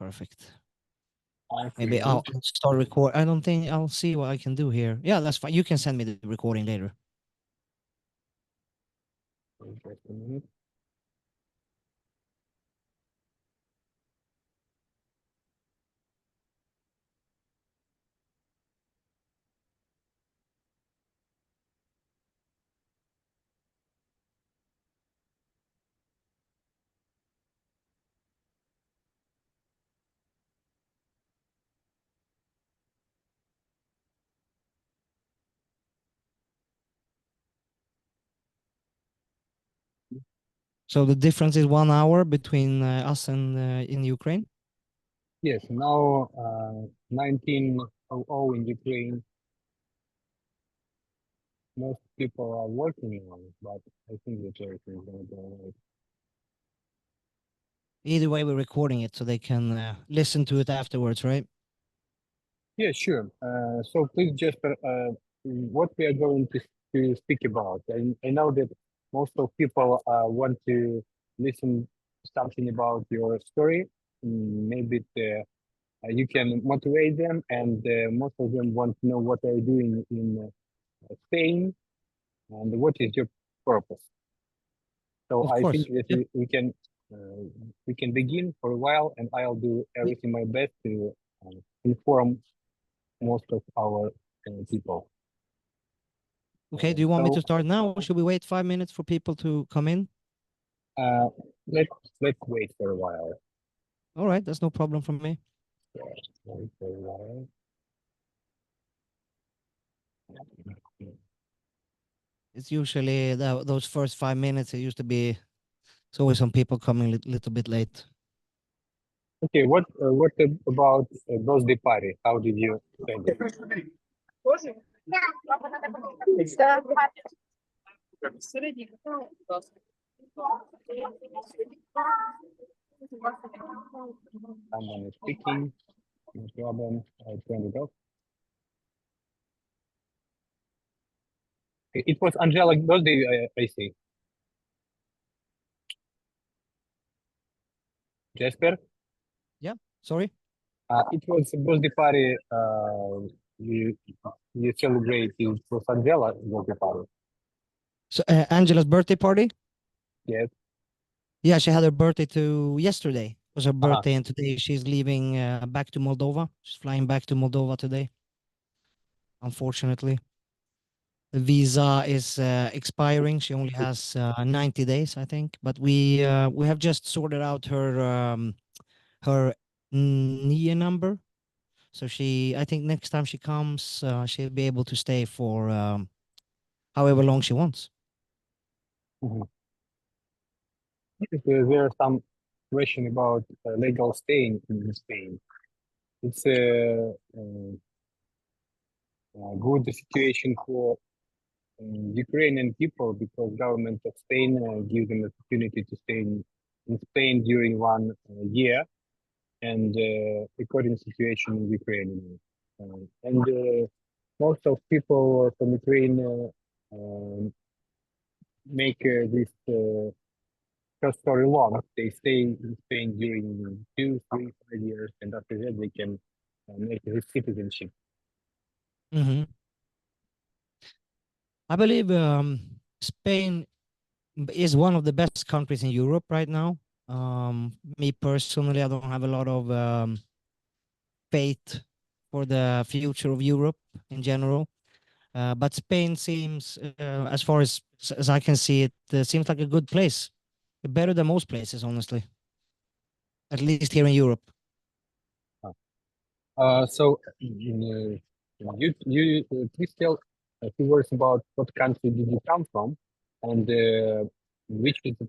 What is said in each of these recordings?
Perfect. I Maybe see. I'll start record. I don't think I'll see what I can do here. Yeah, that's fine. You can send me the recording later. Just a minute. So the difference is 1 hour between us and in Ukraine. Yes, now 19:00 in Ukraine. Most people are working on it, but I think the everything is going to go right. Either way, we're recording it so they can listen to it afterwards, right? Yeah, sure. So please, Jesper, what we are going to speak about. I know that most of people want to listen something about your story. Maybe you can motivate them, and most of them want to know what are you doing in Spain and what is your purpose. So Of I think course. that Yep. we can begin for a while, and I'll do everything my best to inform most of our people. Okay, do you want me So to start now, or should we wait 5 minutes for people to come in? uh, let's wait for a while. All right, that's no problem for me. Wait for a while. It's usually those first 5 minutes. It used to be. It's always some people coming a little bit late. Okay, what about birthday party? How did you spend it? Someone is speaking. No problem. I turn it off. It was Angela's birthday, I see. Jesper? Yeah. Sorry. It was a birthday party. You you celebrate it was Angela's birthday party. So Angela's birthday party. Yes. Yeah, she had her birthday yesterday. Was her Uh-huh. birthday, and today she's leaving back to Moldova. She's flying back to Moldova today. Unfortunately, the visa is expiring. She only has 90 days, I think. But we have just sorted out her NIE number. So I think next time she comes, she'll be able to stay for however long she wants. Mhm. There are some question about legal staying in Spain. It's a good situation for Ukrainian people because government of Spain gives them opportunity to stay in Spain during 1 year and according to situation in Ukraine. And most of people from Ukraine make this short story long. They stay in Spain during 2, 3, 5 years, and after that they can make this citizenship. Hmm. I believe Spain is one of the best countries in Europe right now. Me personally, I don't have a lot of faith for the future of Europe in general. But Spain seems, as far as I can see it, seems like a good place. Better than most places, honestly. At least here in Europe. So you please tell a few words about what country did you come from, and which is the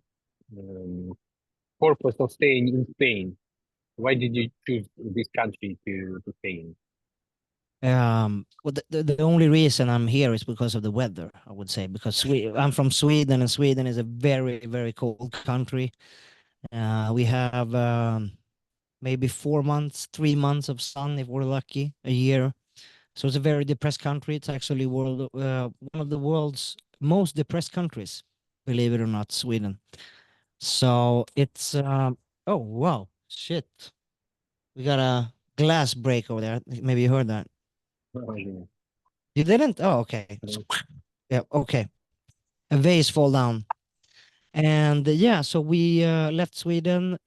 purpose of staying in Spain. Why did you choose this country to stay in? Well, the only reason I'm here is because of the weather, I would say, because I'm from Sweden, and Sweden is a very, very cold country. We have maybe 4 months, 3 months of sun if we're lucky, a year. So it's a very depressed country. It's actually one of the world's most depressed countries, believe it or not, Sweden. So it's oh wow, shit. We got a glass break over there. Maybe you heard that. Oh, yeah. You didn't? Oh, okay. Yeah, okay. A vase fall down. And yeah, so we left Sweden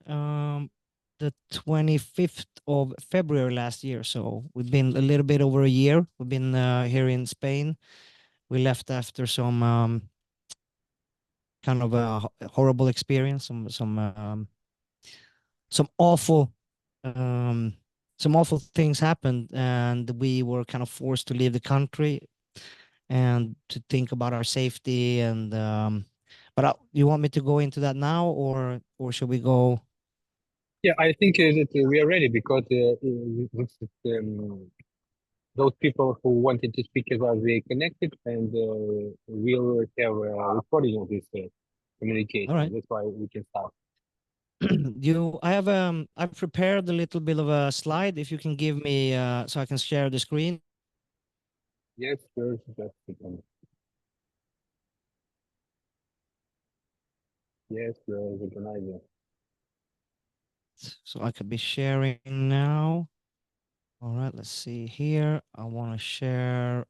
the 25th of February last year. So we've been a little bit over a year. We've been here in Spain. We left after some kind of a horrible experience, some awful um, some awful things happened, and we were kind of forced to leave the country and to think about our safety. And but you want me to go into that now, or should we go? Yeah, I think that we are ready because this is, those people who wanted to speak as well, they connected, and we'll have a recording of this All communication. right. That's why we can start. I've prepared a little bit of a slide. If you can give me so I can share the screen. Yes, sure. Just a second. Yes, there's a good idea. So I could be sharing now. All right, let's see here. I want to share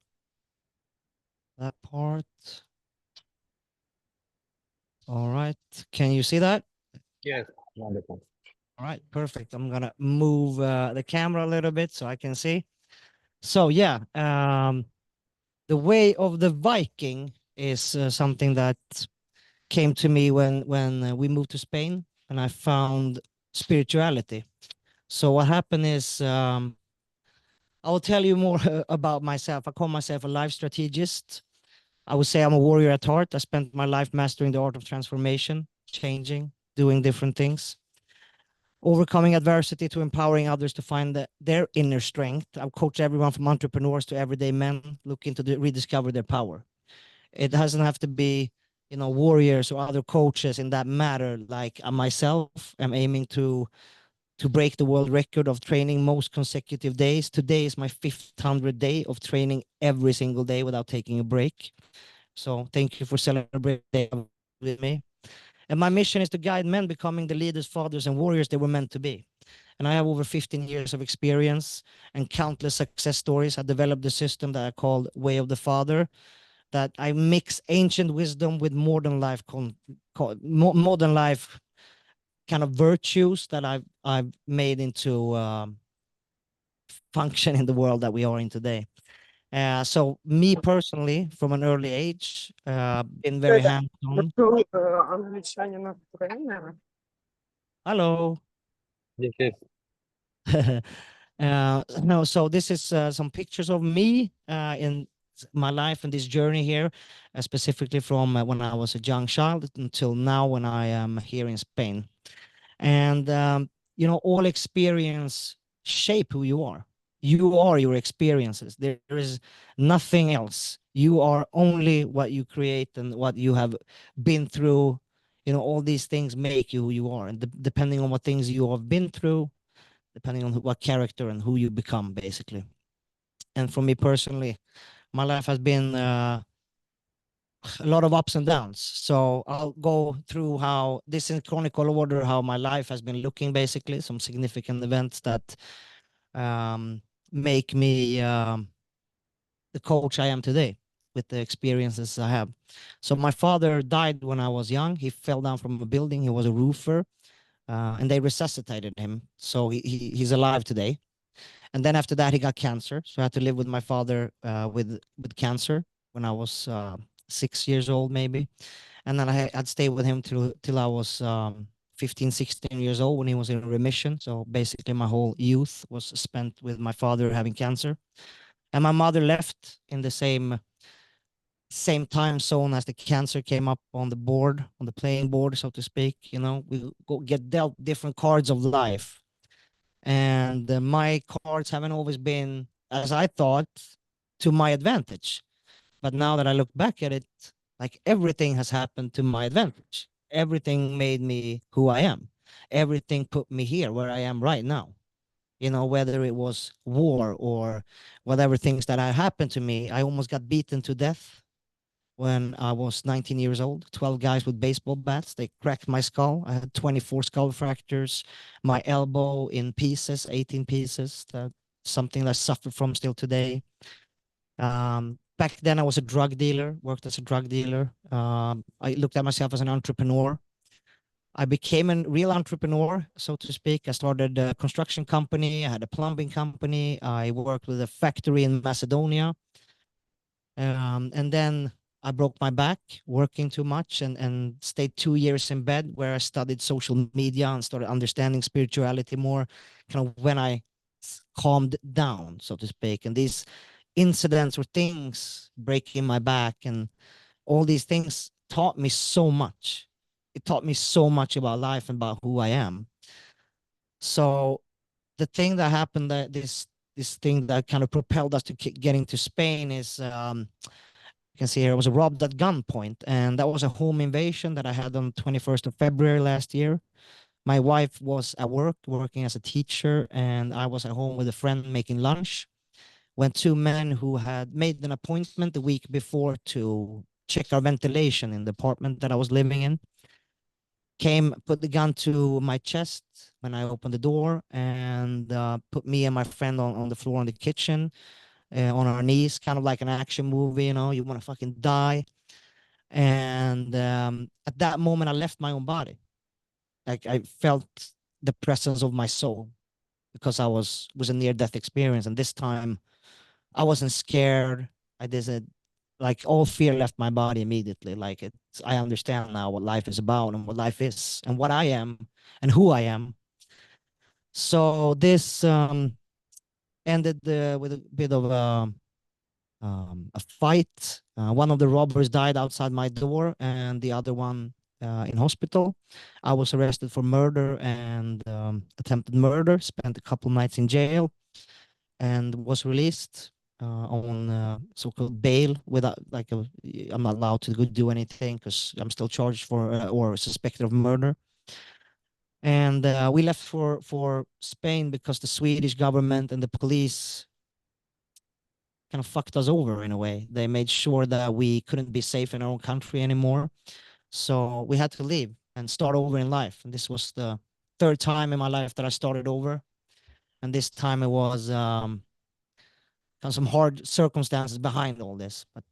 that part. All right. Can you see that? Yes, wonderful. All right, perfect. I'm gonna move the camera a little bit so I can see. So yeah, the way of the Viking is something that came to me when we moved to Spain and I found spirituality. So what happened is I'll tell you more about myself. I call myself a life strategist. I would say I'm a warrior at heart. I spent my life mastering the art of transformation, changing, doing different things, overcoming adversity to empowering others to find their inner strength. I've coached everyone from entrepreneurs to everyday men looking to rediscover their power. It doesn't have to be, warriors or other coaches in that matter. Like myself, I'm aiming to break the world record of training most consecutive days. Today is my 500th day of training every single day without taking a break. So thank you for celebrating with me. And my mission is to guide men becoming the leaders, fathers, and warriors they were meant to be. And I have over 15 years of experience and countless success stories. I developed a system that I called Way of the Father, that I mix ancient wisdom with modern life kind of virtues that I've made into function in the world that we are in today. So me personally, from an early age, been very hands-on. Hello. Yes, yes. No, so this is some pictures of me in my life and this journey here, specifically from when I was a young child until now when I am here in Spain. And all experience shape who you are. You are your experiences. There is nothing else. You are only what you create and what you have been through. All these things make you who you are, and depending on what things you have been through, depending on what character and who you become, basically. And for me personally, my life has been a lot of ups and downs. So I'll go through how this in chronicle order, how my life has been looking, basically, some significant events that make me the coach I am today with the experiences I have. So my father died when I was young. He fell down from a building. He was a roofer, and they resuscitated him. So he's alive today. And then after that, he got cancer. So I had to live with my father with cancer when I was 6 years old, maybe. And then I'd stay with him till I was 15, 16 years old when he was in remission. So basically, my whole youth was spent with my father having cancer. And my mother left in the same time zone as the cancer came up on the board, on the playing board, so to speak. We get dealt different cards of life. And my cards haven't always been, as I thought, to my advantage. But now that I look back at it, like everything has happened to my advantage. Everything made me who I am. Everything put me here where I am right now. Whether it was war or whatever things that had happened to me, I almost got beaten to death. when I was 19 years old. 12 guys with baseball bats. They cracked my skull. I had 24 skull fractures, my elbow in pieces, 18 pieces. That something that I suffer from still today. Back then, I was a drug dealer, worked as a drug dealer. I looked at myself as an entrepreneur. I became a real entrepreneur, so to speak. I started a construction company. I had a plumbing company. I worked with a factory in Macedonia. And then I broke my back working too much and stayed 2 years in bed where I studied social media and started understanding spirituality more, kind of when I calmed down, so to speak. And these incidents or things breaking my back and all these things taught me so much. It taught me so much about life and about who I am. So the thing that happened, that this thing that kind of propelled us to getting to Spain is you can see here, I was robbed at gunpoint, and that was a home invasion that I had on 21st of February last year. My wife was at work working as a teacher, and I was at home with a friend making lunch when two men who had made an appointment the week before to check our ventilation in the apartment that I was living in came, put the gun to my chest when I opened the door, and put me and my friend on the floor in the kitchen, on our knees, kind of like an action movie. You know, you want to fucking die. And at that moment, I left my own body. Like I felt the presence of my soul because I was a near death experience, and this time I wasn't scared. I didn't, like, all fear left my body immediately. Like I understand now what life is about and what life is and what I am and who I am. So this ended with a bit of a fight. One of the robbers died outside my door, and the other one in hospital. I was arrested for murder and attempted murder. Spent a couple nights in jail, and was released on so-called bail without like I'm not allowed to go do anything because I'm still charged for or suspected of murder. And we left for Spain because the Swedish government and the police kind of fucked us over in a way. They made sure that we couldn't be safe in our own country anymore. So we had to leave and start over in life. And this was the third time in my life that I started over. And this time it was kind of some hard circumstances behind all this. But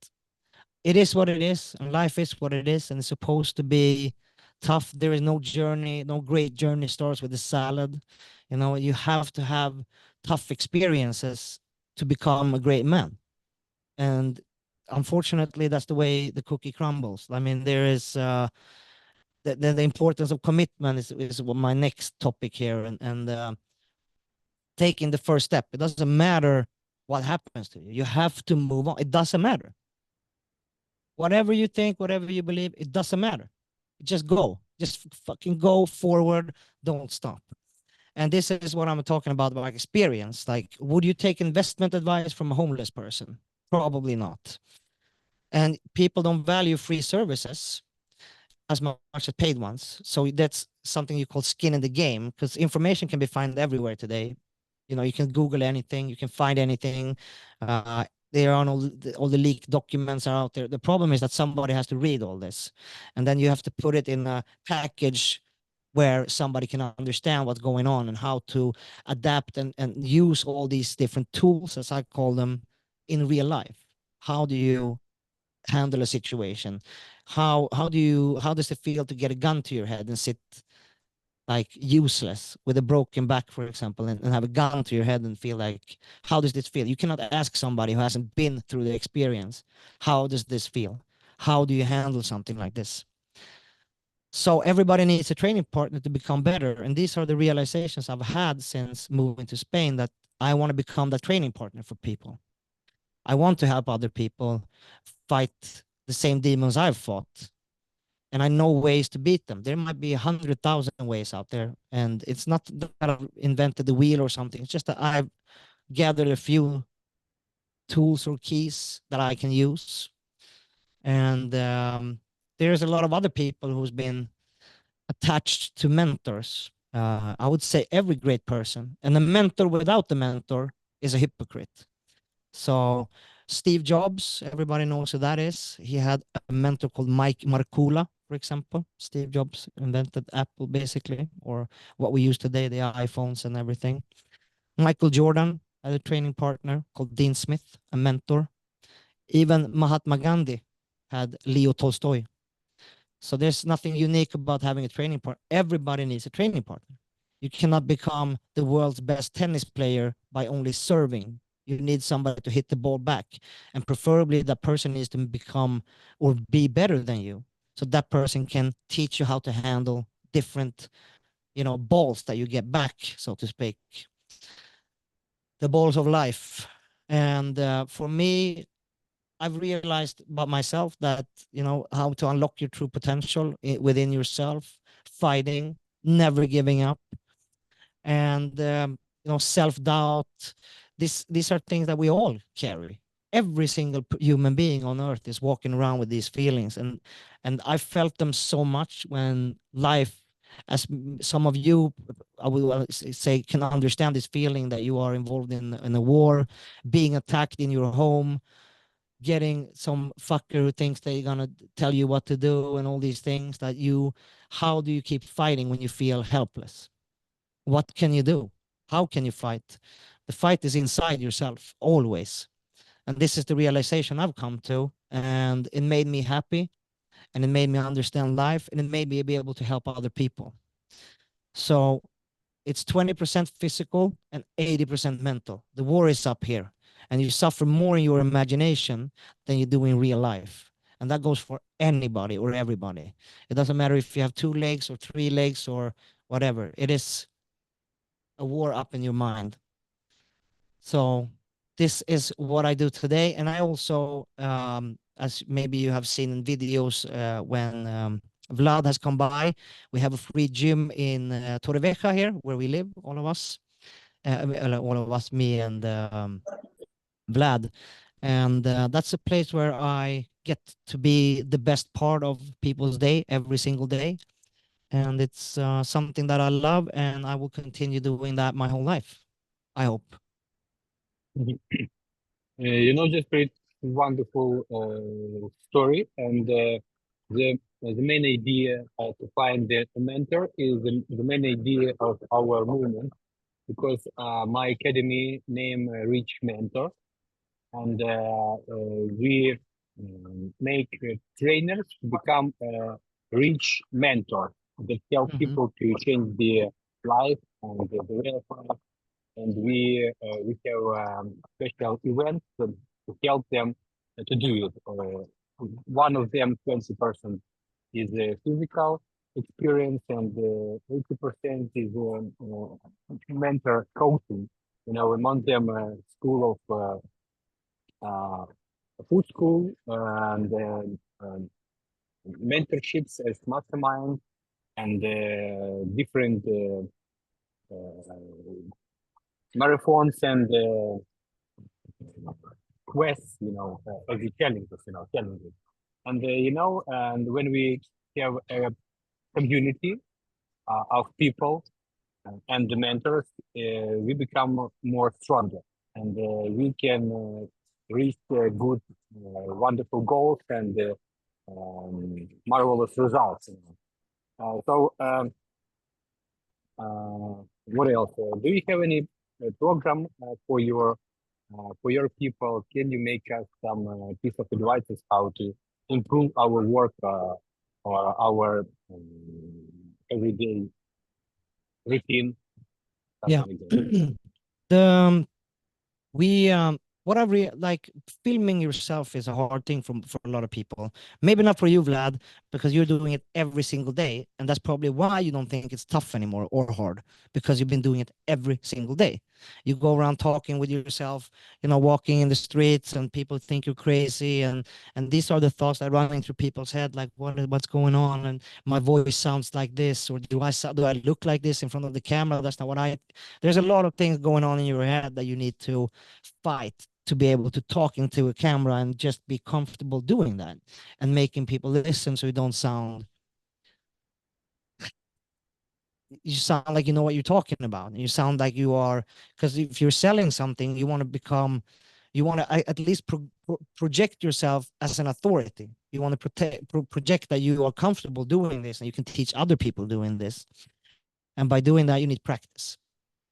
it is what it is, and life is what it is, and it's supposed to be tough. There is no journey, no great journey starts with a salad. You know, you have to have tough experiences to become a great man. And unfortunately, that's the way the cookie crumbles. I mean, there is the importance of commitment is my next topic here, and taking the first step. It doesn't matter what happens to you. You have to move on. It doesn't matter. Whatever you think, whatever you believe, it doesn't matter. Just go. Just fucking go forward. Don't stop. And this is what I'm talking about experience. Like, would you take investment advice from a homeless person? Probably not. And people don't value free services as much as paid ones. So that's something you call skin in the game, because information can be found everywhere today. You know, you can Google anything, you can find anything. There are all the leaked documents are out there. The problem is that somebody has to read all this, and then you have to put it in a package where somebody can understand what's going on and how to adapt and use all these different tools, as I call them, in real life. How do you handle a situation? How does it feel to get a gun to your head and sit like useless with a broken back, for example, and have a gun to your head and feel like, how does this feel? You cannot ask somebody who hasn't been through the experience, how does this feel? How do you handle something like this? So everybody needs a training partner to become better. And these are the realizations I've had since moving to Spain, that I want to become that training partner for people. I want to help other people fight the same demons I've fought, and I know ways to beat them. There might be 100,000 ways out there, and it's not that I've invented the wheel or something. It's just that I've gathered a few tools or keys that I can use, and there's a lot of other people who's been attached to mentors. I would say every great person, and a mentor without the mentor is a hypocrite. So Steve Jobs, everybody knows who that is. He had a mentor called Mike Markula, for example. Steve Jobs invented Apple, basically, or what we use today, the iPhones and everything. Michael Jordan had a training partner called Dean Smith, a mentor. Even Mahatma Gandhi had Leo Tolstoy. So there's nothing unique about having a training partner. Everybody needs a training partner. You cannot become the world's best tennis player by only serving. You need somebody to hit the ball back. And preferably that person needs to become or be better than you. So that person can teach you how to handle different, balls that you get back, so to speak. The balls of life. And for me, I've realized about myself that, how to unlock your true potential within yourself, fighting, never giving up, and self-doubt. These are things that we all carry. Every single human being on earth is walking around with these feelings, and I felt them so much when life, as some of you, I will say, can understand this feeling that you are involved in a war, being attacked in your home, getting some fucker who thinks they're gonna tell you what to do, and all these things that how do you keep fighting when you feel helpless? What can you do? How can you fight? The fight is inside yourself always. And this is the realization I've come to, and it made me happy, and it made me understand life, and it made me be able to help other people. So it's 20% physical and 80% mental. The war is up here, and you suffer more in your imagination than you do in real life. And that goes for anybody or everybody. It doesn't matter if you have 2 legs or 3 legs or whatever. It is a war up in your mind. So this is what I do today. And I also, as maybe you have seen in videos, when Vlad has come by, we have a free gym in Torrevieja here, where we live, all of us. Me and Vlad. And that's a place where I get to be the best part of people's day every single day. And it's something that I love, and I will continue doing that my whole life, I hope. Just a wonderful story, and the main idea to find the mentor is the main idea of our movement, because my academy name Rich Mentor, and we make trainers become a rich mentor that help people to change their life and their life. And we have special events to help them to do it. One of them, 20%, is a physical experience, and 80% is mentor coaching. Among them, school of food school, and mentorships as mastermind, and different marathons and quests, as challenges, challenges. And, and when we have a community of people and the mentors, we become more stronger, and we can reach good, wonderful goals and marvelous results. What else? Do you have any program for your people? Can you make us some piece of advice how to improve our work or our everyday routine? Yeah. The we what I like, filming yourself is a hard thing for a lot of people. Maybe not for you, Vlad, because you're doing it every single day, and that's probably why you don't think it's tough anymore or hard, because you've been doing it every single day. You go around talking with yourself, walking in the streets, and people think you're crazy, and these are the thoughts that are running through people's head, like what's going on, and my voice sounds like this, or do I look like this in front of the camera? That's not what I. There's a lot of things going on in your head that you need to fight to be able to talk into a camera and just be comfortable doing that and making people listen, so you don't sound like you know what you're talking about. You sound like you are, because if you're selling something, you want to become, You want to at least project yourself as an authority. You want to project that you are comfortable doing this and you can teach other people doing this. And by doing that, you need practice.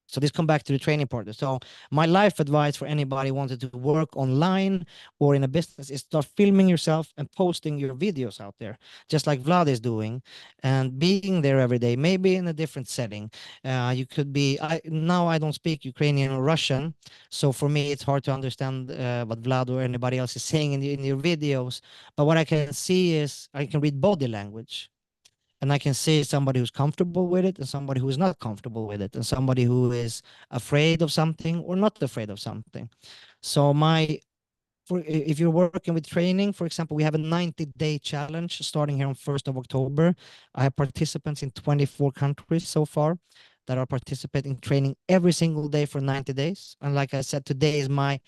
So this come back to the training part. So my life advice for anybody who wanted to work online or in a business is start filming yourself and posting your videos out there, just like Vlad is doing, and being there every day, maybe in a different setting. You could be, now I don't speak Ukrainian or Russian, so for me it's hard to understand what Vlad or anybody else is saying in your videos. But what I can see is I can read body language. And I can see somebody who's comfortable with it and somebody who is not comfortable with it and somebody who is afraid of something or not afraid of something. So if you're working with training, for example, we have a 90-day challenge starting here on 1st of October. I have participants in 24 countries so far that are participating training every single day for 90 days. And like I said, today is my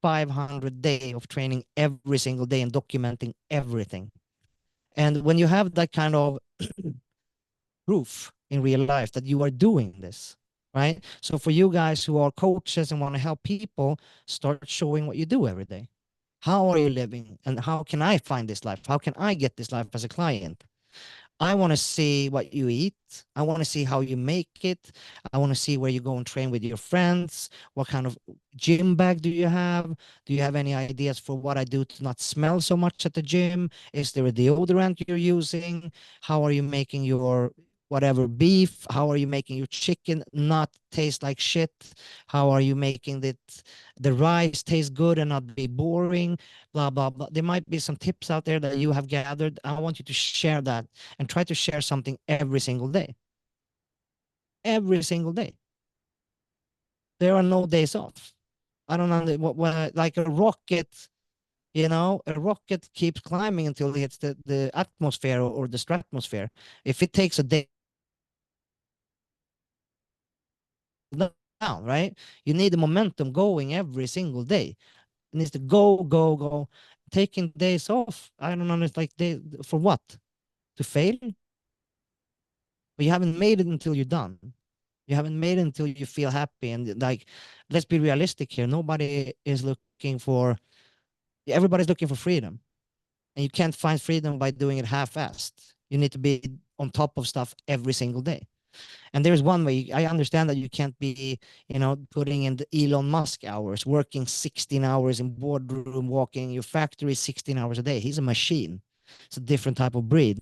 500 day of training every single day and documenting everything. And when you have that kind of proof in real life that you are doing this, right? So for you guys who are coaches and want to help people, start showing what you do every day. How are you living? And how can I find this life? How can I get this life as a client? I want to see what you eat. I want to see how you make it. I want to see where you go and train with your friends. What kind of gym bag do you have? Do you have any ideas for what I do to not smell so much at the gym? Is there a deodorant you're using? How are you making your whatever beef? How are you making your chicken not taste like shit? How are you making the rice taste good and not be boring? Blah, blah, blah. There might be some tips out there that you have gathered. I want you to share that and try to share something every single day. Every single day. There are no days off. I don't know what like a rocket, you know, a rocket keeps climbing until it hits the atmosphere or the stratosphere. If it takes a day down, right? You need the momentum going every single day. It needs to go, go, go. Taking days off, I don't know, it's like for what? To fail? But you haven't made it until you're done. You haven't made it until you feel happy. And like, let's be realistic here. Nobody is looking for, everybody's looking for freedom. And you can't find freedom by doing it half-assed. You need to be on top of stuff every single day. And there's one way. I understand that you can't be, you know, putting in the Elon Musk hours, working 16 hours in boardroom, walking your factory 16 hours a day. He's a machine. It's a different type of breed.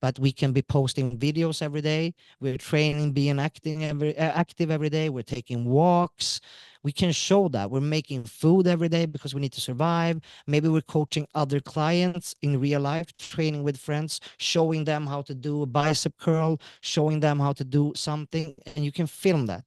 But we can be posting videos every day. We're training, being active every day. We're taking walks. We can show that. We're making food every day because we need to survive. Maybe we're coaching other clients in real life, training with friends, showing them how to do a bicep curl, showing them how to do something, and you can film that.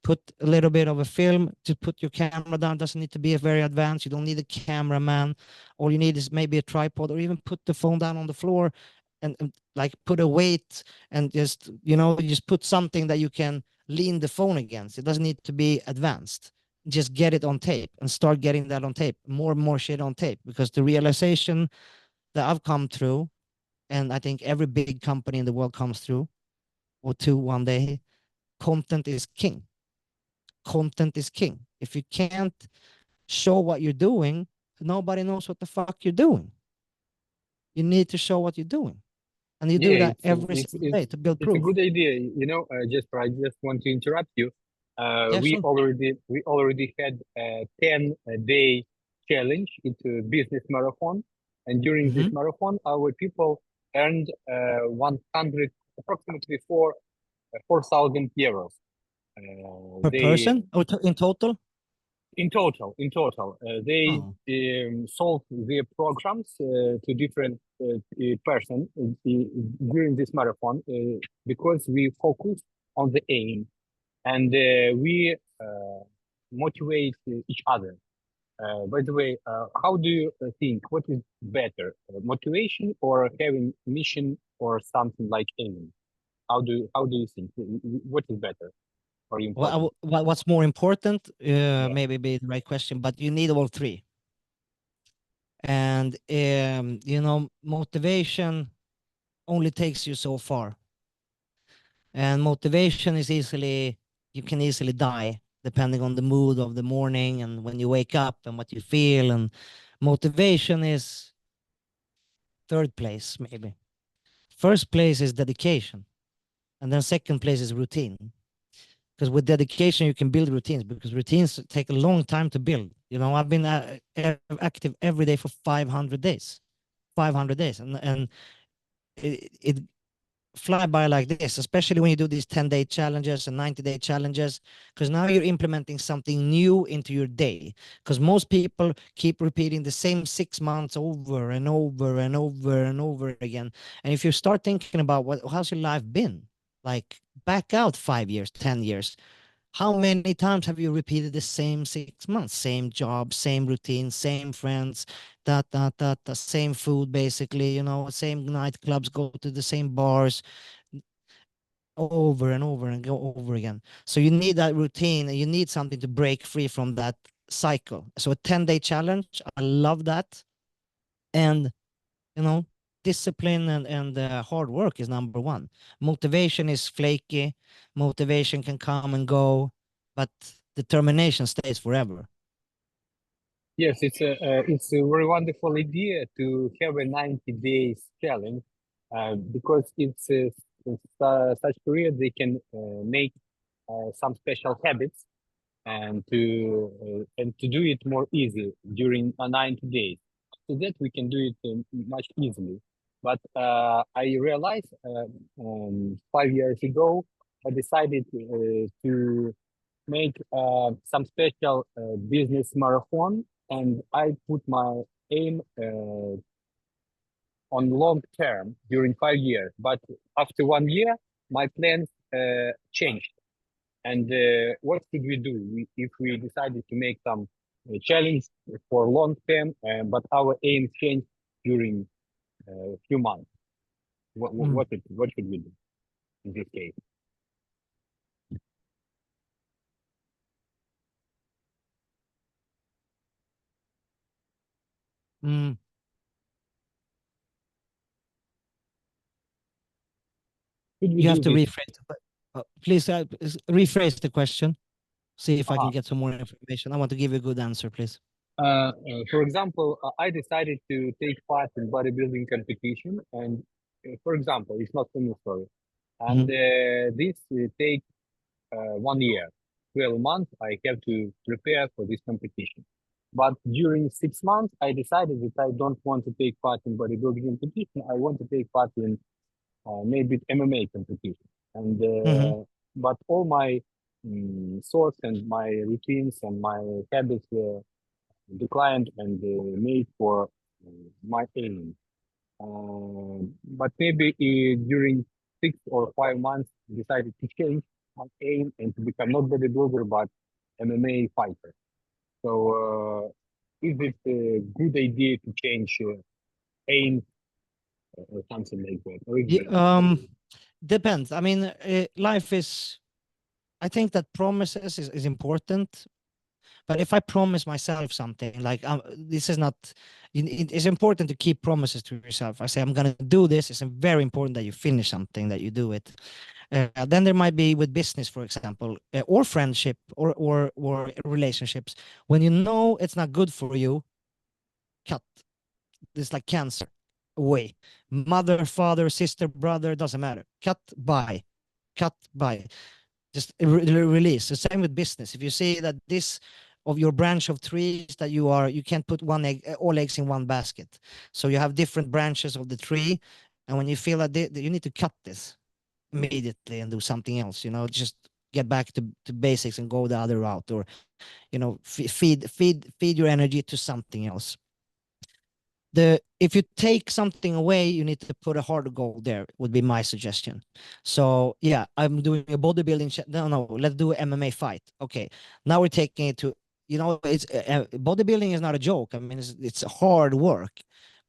Put a little bit of a film to put your camera down. It doesn't need to be very advanced. You don't need a cameraman. All you need is maybe a tripod, or even put the phone down on the floor and like put a weight and just, you know, just put something that you can lean the phone against. It doesn't need to be advanced. Just get it on tape and start getting that on tape, more and more shit on tape, because the realization that I've come through, and I think every big company in the world comes through or two one day, content is king. Content is king. If you can't show what you're doing, nobody knows what the fuck you're doing. You need to show what you're doing. And you do Yeah, that every single day to build it's a proof. good idea. You know, Jesper, I just want to interrupt you. Yeah, sure. We already had a 10-day challenge into business marathon, and during this marathon, our people earned 100 approximately 4,000 euros. Per They person or in total? in total, they Oh, sold their programs to different person during this marathon because we focus on the aim and we motivate each other. By the way, how do you think? What is better, motivation or having mission or something like aim? How do you think? What is better or important? what's more important? Yeah. Maybe be the right question, but you need all three. And you know, motivation only takes you so far. And motivation is you can easily die depending on the mood of the morning and when you wake up and what you feel. And motivation is third place, maybe. First place is dedication, and then second place is routine. Because with dedication you can build routines, because routines take a long time to build. I've been active every day for 500 days, 500 days, and it fly by like this, especially when you do these 10-day challenges and 90-day challenges, because now you're implementing something new into your day. Because most people keep repeating the same 6 months over and over and over and over again. And if you start thinking about how's your life been, like back out 5 years, 10 years, how many times have you repeated the same 6 months? Same job, same routine, same friends, that same food, basically, same nightclubs, go to the same bars over and over and go over again. So you need that routine, and you need something to break free from that cycle. So a 10-day challenge, I love that. And, discipline and hard work is number one. Motivation is flaky. Motivation can come and go, but determination stays forever. Yes, it's a very wonderful idea to have a 90 days challenge, because such period they can make some special habits, and to do it more easy during 90 days. So that we can do it much easily. But I realized 5 years ago I decided to make some special business marathon, and I put my aim on long term during 5 years. But after 1 year, my plans changed. And what should we do if we decided to make some challenge for long term, but our aim changed during a few months? What should we do in this case? Mm. Should we You have do to this? rephrase please rephrase the question. See if I can Uh-huh. get some more information. I want to give you a good answer, please. For example, I decided to take part in bodybuilding competition, and for example, it's not a new story, and Mhm. this take 1 year, 12 months. I have to prepare for this competition. But during 6 months, I decided that I don't want to take part in bodybuilding competition. I want to take part in maybe MMA competition. And Mhm. but all my thoughts and my routines and my habits were declined and made for my aim. But maybe during 6 or 5 months, decided to change my aim and to become not bodybuilder but MMA fighter. So, is it a good idea to change aim or something like that? Or is Yeah, it, depends. I mean, life is. I think that promises is important. But if I promise myself something, like this is not, it's important to keep promises to yourself. I say I'm gonna do this. It's very important that you finish something, that you do it. Then there might be with business, for example, or friendship, or relationships. When you know it's not good for you, cut. It's like cancer. Away. Mother, father, sister, brother, doesn't matter. Cut by. Cut by. Just release. The same with business. If you see that this of your branch of trees that you can't put one egg, all eggs in one basket. So you have different branches of the tree, and when you feel that you need to cut this immediately and do something else, just get back to basics and go the other route, or feed your energy to something else. If you take something away, you need to put a harder goal there, would be my suggestion. So yeah, I'm doing a bodybuilding no, let's do an MMA fight. Okay, now we're taking it to, it's bodybuilding is not a joke. I mean, it's hard work,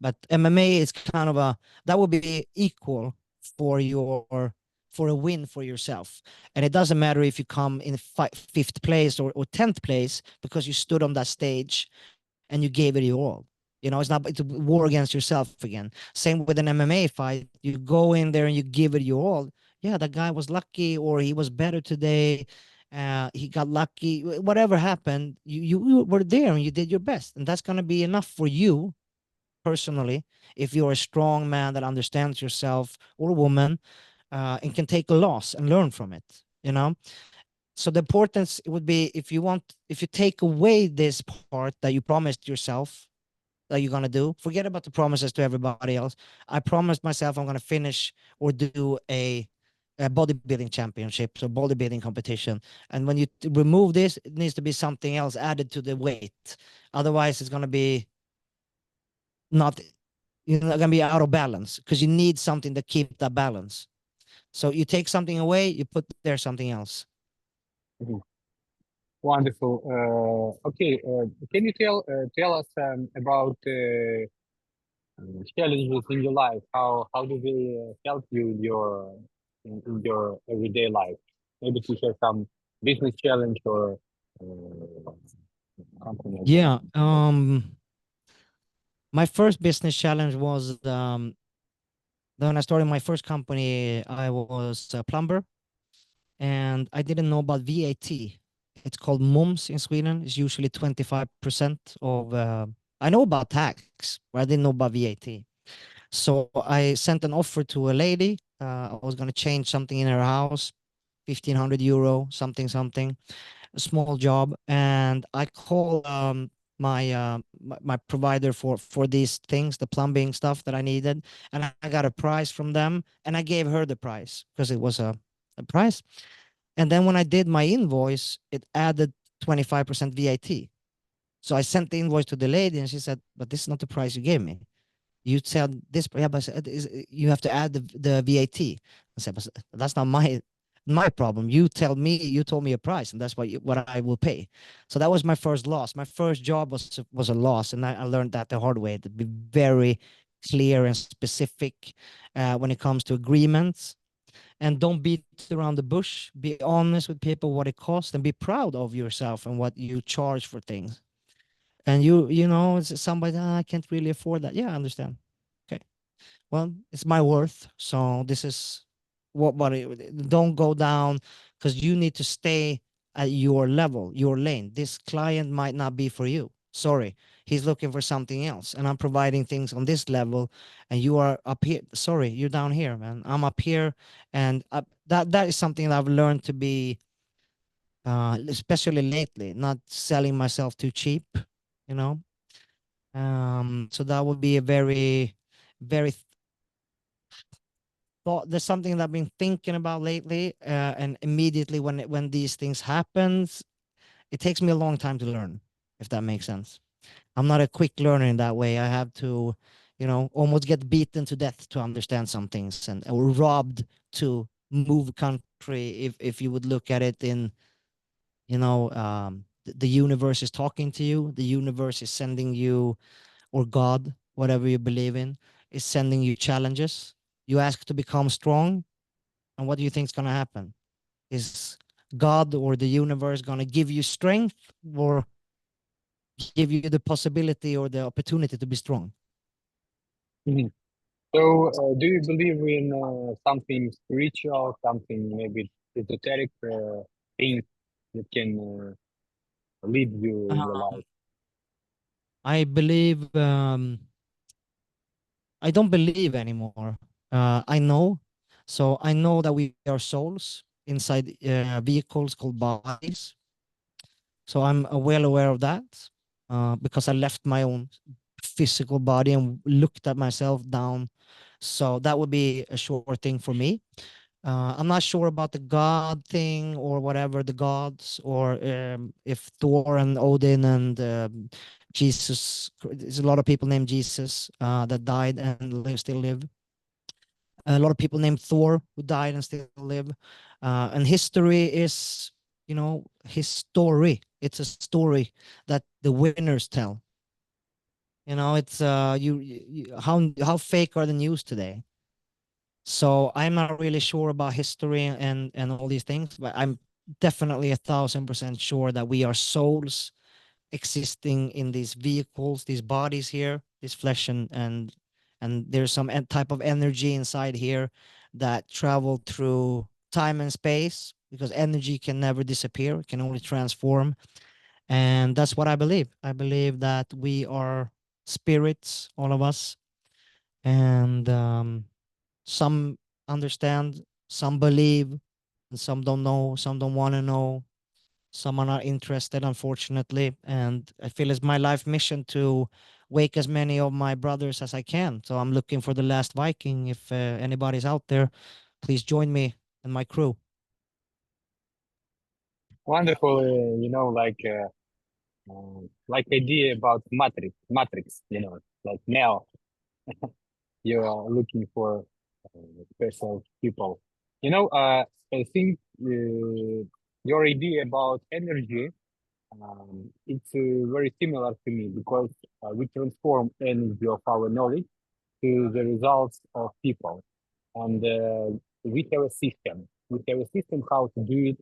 but MMA is kind of that would be equal for your for a win for yourself. And it doesn't matter if you come in fifth place or 10th place, because you stood on that stage and you gave it your all. It's a war against yourself again. Same with an MMA fight. You go in there and you give it your all. Yeah, that guy was lucky, or he was better today. he got lucky, whatever happened, you were there and you did your best, and that's going to be enough for you personally. If you're a strong man that understands yourself, or a woman, and can take a loss and learn from it, you know. So the importance would be, if you take away this part that you promised yourself that you're going to do, forget about the promises to everybody else. I promised myself I'm going to finish or do a bodybuilding championships or bodybuilding competition. And when you remove this, it needs to be something else added to the weight. Otherwise, it's going to be not, you're not going to be out of balance, because you need something to keep that balance. So you take something away, you put there something else. Mhm. Wonderful. Okay. Can you tell us about challenges in your life? How do they help you in your everyday life? Maybe to share some business challenge or something like that. Yeah. My first business challenge was, when I started my first company, I was a plumber, and I didn't know about VAT. It's called mums in Sweden. It's usually 25% of. I know about tax, but I didn't know about VAT. So I sent an offer to a lady. I was going to change something in her house, 1,500 euro, something, a small job, and I called my provider for these things, the plumbing stuff that I needed, and I got a price from them, and I gave her the price because it was a price. And then when I did my invoice, it added 25% VAT. So I sent the invoice to the lady, and she said, "But this is not the price you gave me. You said this, yeah, but you have to add the VAT." I said, "But that's not my problem. You told me a price, and that's what I will pay." So that was my first loss. My first job was a loss, and I learned that the hard way, to be very clear and specific when it comes to agreements, and don't beat around the bush. Be honest with people what it costs, and be proud of yourself and what you charge for things. And it's somebody, I can't really afford that. Yeah, I understand. Okay, well, it's my worth. So this is don't go down, because you need to stay at your level, your lane. This client might not be for you. Sorry, he's looking for something else, and I'm providing things on this level, and you are up here. Sorry, you're down here, man. I'm up here, and that is something that I've learned to be, especially lately, not selling myself too cheap. You know, so that would be a very, very thought. There's something that I've been thinking about lately, and immediately when these things happens, it takes me a long time to learn, if that makes sense. I'm not a quick learner in that way. I have to, almost get beaten to death to understand some things, and or robbed to move country. If you would look at it in, the universe is talking to you. The universe is sending you, or God, whatever you believe in, is sending you challenges. You ask to become strong, and what do you think is going to happen? Is God or the universe going to give you strength, or give you the possibility or the opportunity to be strong? Mhm. So, do you believe in something spiritual, something maybe esoteric things that can lead you in your Um, life? I believe, I don't believe anymore. I know. So I know that we are souls inside vehicles called bodies. So I'm well aware of that, because I left my own physical body and looked at myself down. So that would be a sure thing for me. I'm not sure about the God thing or whatever, the gods, or if Thor and Odin and Jesus. There's a lot of people named Jesus that died and still live. A lot of people named Thor who died and still live. And history is, his story. It's a story that the winners tell. It's how fake are the news today? So I'm not really sure about history and all these things, but I'm definitely 1,000% sure that we are souls existing in these vehicles, these bodies here, this flesh, and there's some type of energy inside here that travel through time and space. because energy can never disappear, it can only transform. And that's what I believe. I believe that we are spirits, all of us, and some understand, some believe, and some don't know, some don't want to know, some are not interested, unfortunately. And I feel it's my life mission to wake as many of my brothers as I can. So I'm looking for the last Viking. If anybody's out there, please join me and my crew. Wonderful, like idea about Matrix, like now you are looking for special people. I think your idea about energy, it's very similar to me because we transform energy of our knowledge to the results of people. And we have a system. We have a system how to do it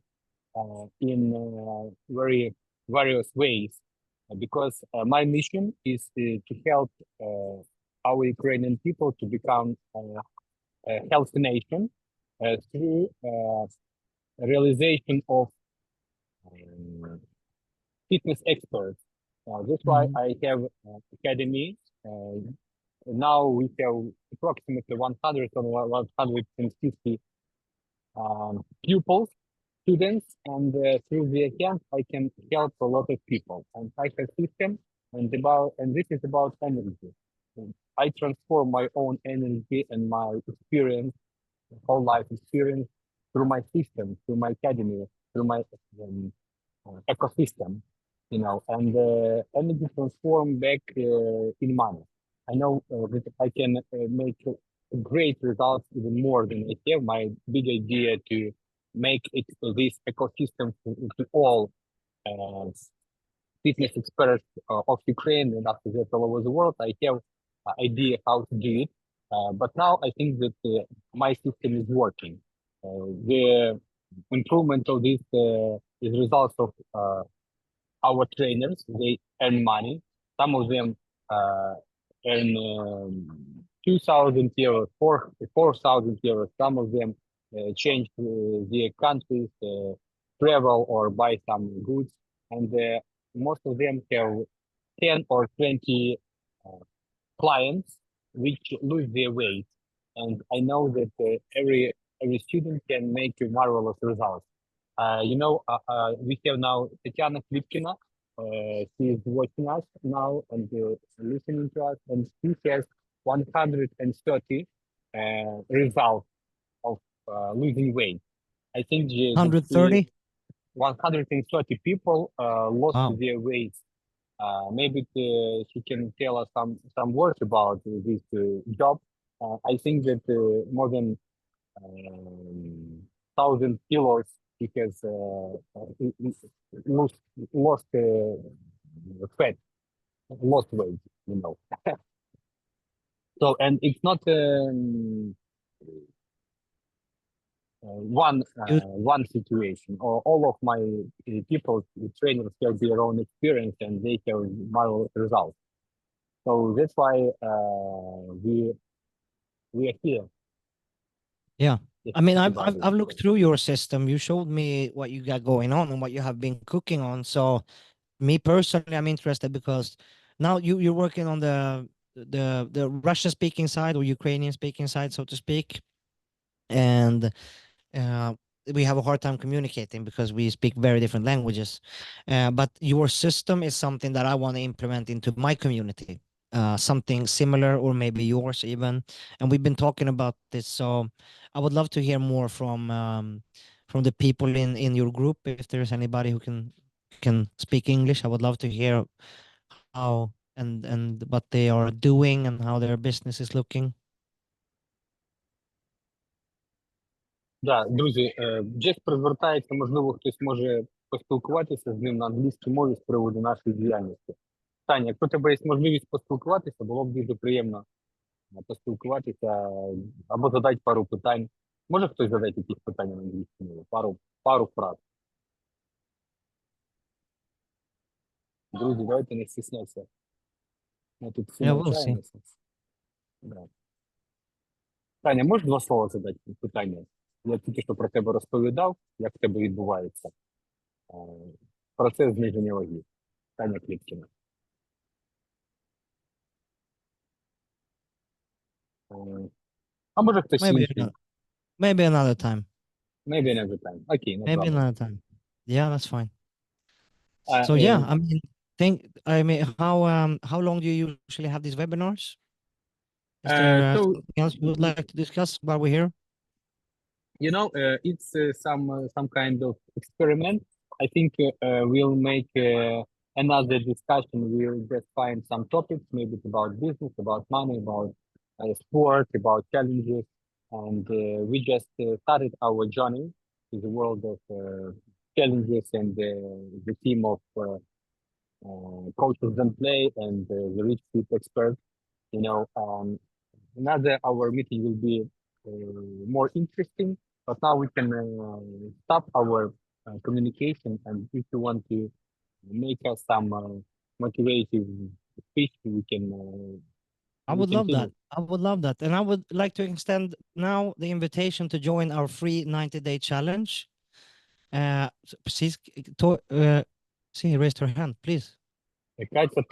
in very various ways. Because my mission is to help our Ukrainian people to become a healthy nation through realization of um, fitness experts. That's why Mhm. I have academy. Now we have approximately 100 or 150 pupils, students, and through the account I can help a lot of people. And I have system, and this is about energy. I transform my own energy and my experience, whole life experience, through my system, through my academy, through my ecosystem, and energy transform back in money. I know that I can make great results even more than I have. My big idea to make it this ecosystem to all uh, fitness experts of Ukraine and after that all over the world. I have idea how to do it, but now I think that my system is working. The improvement of this is results of our trainers. They earn money. Some of them earn 2,000 euros, 4,000 euros. Some of them change their countries, travel or buy some goods, and most of them have 10 or 20 uh, clients which lose their weight. And I know that every student can make a marvelous result. We have now Tatiana Klipkina. She is watching us now and listening to us, and she has 130 results of losing weight. I think that 130. 130 people lost Wow. their weight. Maybe she can tell us some words about this job. I think that more than 1,000 kilos he has lost lost fat, lost weight. You know. So and it's not You one situation. Or all of my people, the trainers have their own experience and they have marvelous results. So that's why we are here Yeah. to I mean, speak I've, about I've it. I've looked through your system. You showed me what you got going on and what you have been cooking on. So me personally, I'm interested because now you're working on the Russian speaking side or Ukrainian speaking side, so to speak. And uh, we have a hard time communicating because we speak very different languages. But your system is something that I want to implement into my community, something similar or maybe yours even. And we've been talking about this, so I would love to hear more from the people in your group. If there's anybody who can speak English, I would love to hear how and what they are doing and how their business is looking. Да, друзі, Джеспер звертається, можливо, хтось може поспілкуватися з ним на англійській мові з приводу нашої діяльності. Таня, якщо у тебе є можливість поспілкуватися, було б дуже приємно поспілкуватися або задати пару питань. Може хтось задати якісь питання на англійській мові? Пару фраз. Друзі, давайте не стісняться. Ми тут всі Yeah, we'll see. навчаємося. Да. Таня, можеш два слова задати питання? Я тільки що про тебе розповідав, як в тебе відбувається процес зниження ваги. Таня Кліткіна. А може хтось Maybe інший? maybe another time. Maybe another time. Окей, no Maybe problem. another time. Yeah, that's fine. А, So yeah, how long do you usually have these webinars? Is there so something else you would like to discuss while we're here? It's some kind of experiment. I think we'll make another discussion. We'll just find some topics. Maybe it's about business, about money, about sport, about challenges, and we just started our journey to the world of challenges and the team of Coachesdontplay and the rich Fit expert. Another our meeting will be more interesting, but now we can stop our communication, and if you want to make us some motivative speech, I we would love that. continue. I would love that. And I would like to extend now the invitation to join our free 90-day challenge. Precis, see, raised her hand, please. Катя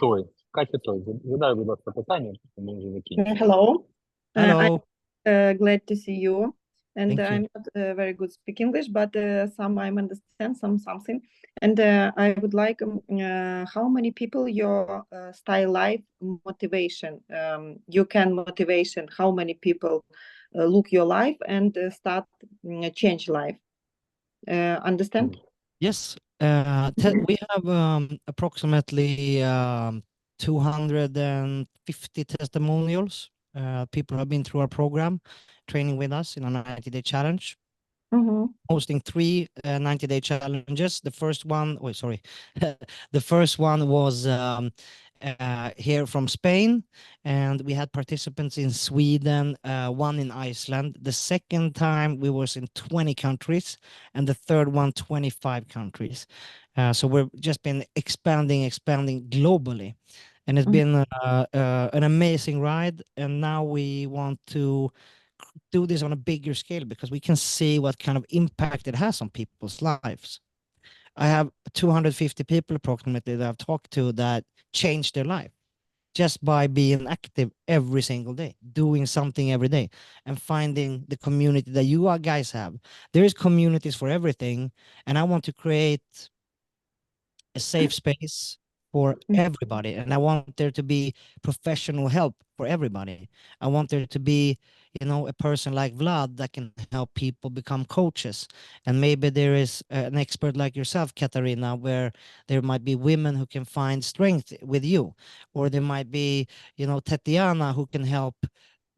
Той, задай, будь ласка, питання, ми вже закінчимо. Hello. Hello. I'm glad to see you. And Thank you. I'm not very good speak English, but some I understand something. And I would like how many people your style life motivation you can motivation how many people look your life and start change life. Understand? Yes. We have approximately 250 testimonials. People have been through our program, training with us in a 90-day challenge. Hosting 3 90-day challenges. The first one, the first one was here from Spain, and we had participants in Sweden, one in Iceland. The second time we was in 20 countries, and the third one 25 countries. So we've just been expanding globally, and it's been an amazing ride. And now we want to do this on a bigger scale because we can see what kind of impact it has on people's lives. I have 250 people approximately that I've talked to that changed their life just by being active every single day, doing something every day, and finding the community that you guys have. There is communities for everything, and I want to create a safe space for everybody, and I want there to be professional help for everybody. I want there to be, a person like Vlad that can help people become coaches, and maybe there is an expert like yourself, Katarina, where there might be women who can find strength with you, or there might be, Tatiana who can help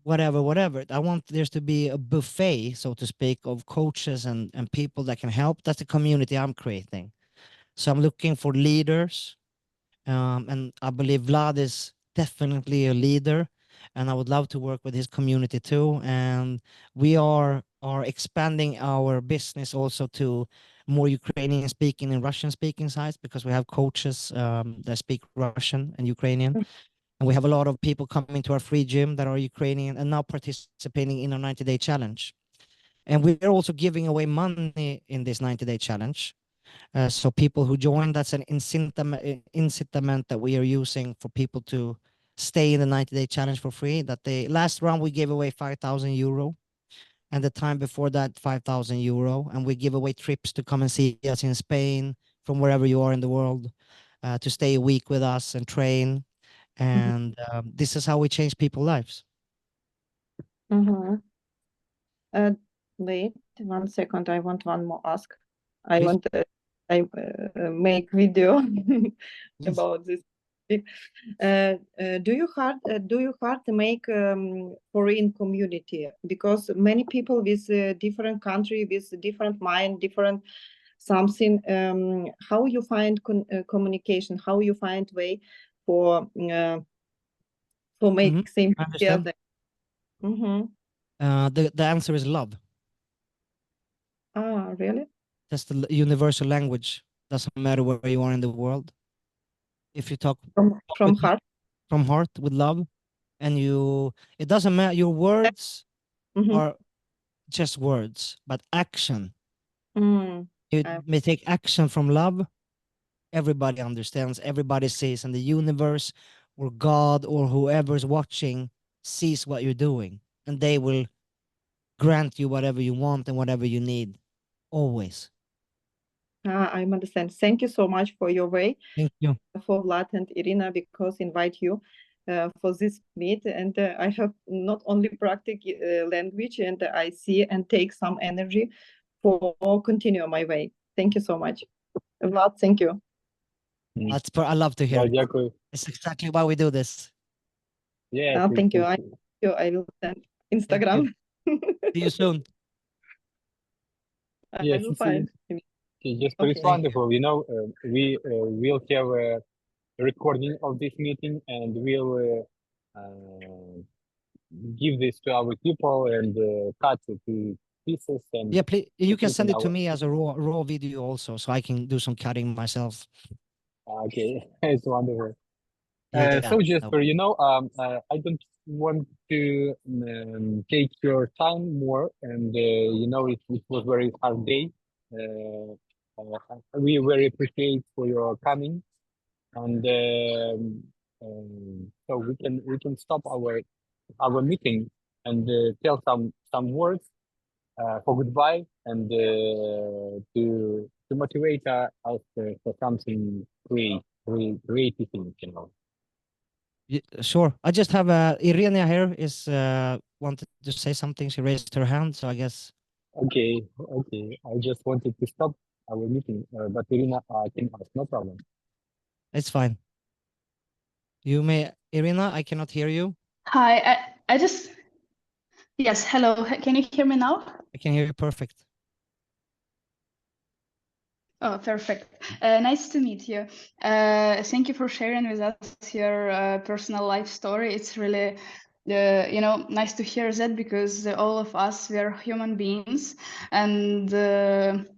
whatever. I want there to be a buffet, so to speak, of coaches and people that can help. That's the community I'm creating. So I'm looking for leaders, and I believe Vlad is definitely a leader, and I would love to work with his community too. And we are expanding our business also to more Ukrainian speaking and Russian speaking sites, because we have coaches that speak Russian and Ukrainian. And we have a lot of people coming to our free gym that are Ukrainian and now participating in a 90-day challenge. And we're also giving away money in this 90-day challenge. So people who join, that's an incitament that we are using for people to stay in the 90-day challenge for free. That last round we gave away 5,000 euro, and the time before that 5,000 euro, and we give away trips to come and see us in Spain from wherever you are in the world, to stay a week with us and train. And this is how we change people's lives. Wait 1 second. I want one more ask. I Please. want I make video Yes. about this. Do you hard to make foreign community, because many people with different country, with different mind, different something. How you find communication? How you find way for make same I understand. together? The answer is love. Ah, really? That's the universal language. Doesn't matter where you are in the world. If you talk From heart. From heart with love, and it doesn't matter. Your words are just words, but action. Mm, You I- may take action from love. Everybody understands, everybody sees, and the universe or God or whoever's watching sees what you're doing, and they will grant you whatever you want and whatever you need, always. I understand. Thank you so much for your way, Thank you. for Vlad and Irina, because invite you for this meet, and I have not only practice language, and I see and take some energy for continue my way. Thank you so much, Vlad. Thank you. I love to hear Да, it. дякую. It's exactly why we do this. Yeah, Thank you. I will send Instagram. See you soon. Yeah, I will find. Okay, Jesper, Okay. it's wonderful. You know, we will have a recording of this meeting, and we'll give this to our people and cut it to pieces and Yeah, please. You can put send in it to our. me as a raw video also, so I can do some cutting myself. Okay, it's wonderful. Yeah, So that Jesper, would- you know, I don't want to take your time more, and you know, it was very hard day. We very appreciate for your coming, and so we can stop our meeting and tell some words for goodbye and to motivate us for something creative, you know. Sure. I just have Irina here is wanted to say something. She raised her hand, so I guess Okay, okay. I just wanted to stop our meeting, but Irina can ask, no problem. it's fine. You may, Irina, I cannot hear you. Hi, I just, yes, hello. Can you hear me now? I can hear you perfect. Oh, perfect. Nice to meet you. Thank you for sharing with us your personal life story. It's really, nice to hear that because all of us, we are human beings, and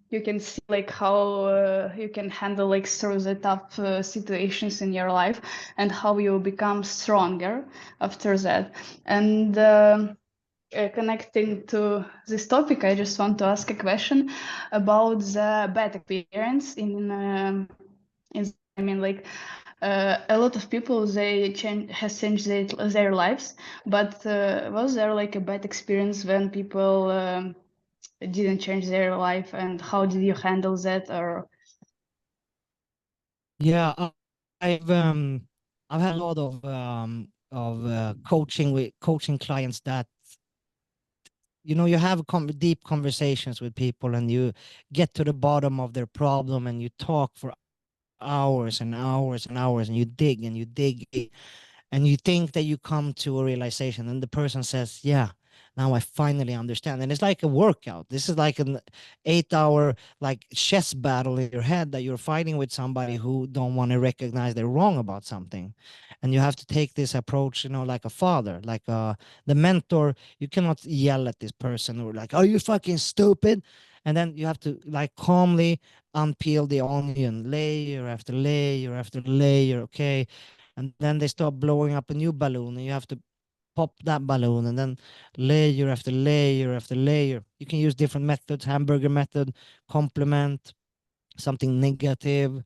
you can see like how you can handle like through the tough situations in your life and how you become stronger after that. And connecting to this topic, I just want to ask a question about the bad experience I mean, like a lot of people they has changed their lives, but was there like a bad experience when people didn't change their life, and how did you handle that? Or Yeah, I've had a lot of coaching clients that you have deep conversations with people and you get to the bottom of their problem and you talk for hours and hours and hours and you dig and you think that you come to a realization and the person says, yeah, now I finally understand. And it's like a workout. This is like an 8-hour like chess battle in your head that you're fighting with somebody who don't want to recognize they're wrong about something. And you have to take this approach, like a father, like the mentor. You cannot yell at this person or like, are you fucking stupid? And then you have to like calmly unpeel the onion layer after layer after layer. Okay, and then they start blowing up a new balloon and you have to pop that balloon and then layer after layer after layer. You can use different methods: hamburger method, compliment, something negative,